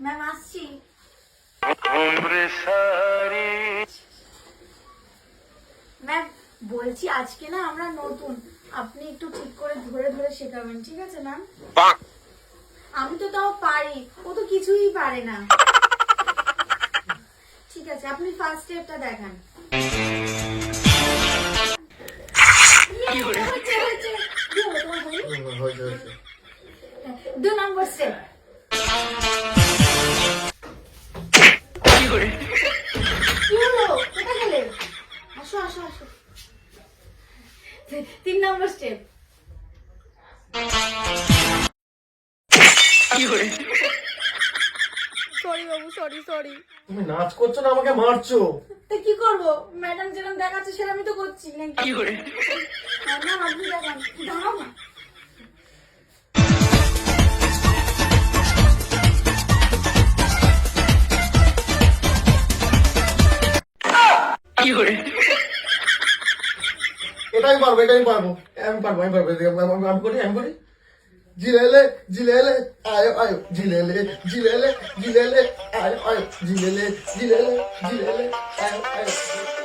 Ma'am আসছি। Ma'am বলছি আজকে না আমরা নতুন, আপনি একটু ঠিক করে ধরে ধরে শেখাবেন, ঠিক আছে ম্যাম? আমি তো তাও পারি, ও তো কিছুই পারে না। ঠিক আছে, আপনি ফার্স্ট স্টেপটা দেখান। 2 নম্বর স্টেপ। কি হলো, কোথায় গেলে? আসো আসো আসো। 3 নম্বর স্টেপ। সরি বাবু, সরি সরি। তুমি নাচ করছো না আমাকে মারছো? তো কি করবো, ম্যাডাম যেরকম দেখাচ্ছে সেরকমই তো করছি নাকি? কি করে না, আপনি দেখান, দাঁড়াও না। এটাই পারবো, এটাই পারবো, আমি পারবো, আমি পারবো, আমি করি, আমি করি। জিলেলে জিলেলে আয় আয়, জিলেলে জিলেলে জিলেলে আয় আয়, জিলেলে জিলেলে জিলেলে আয় আয়।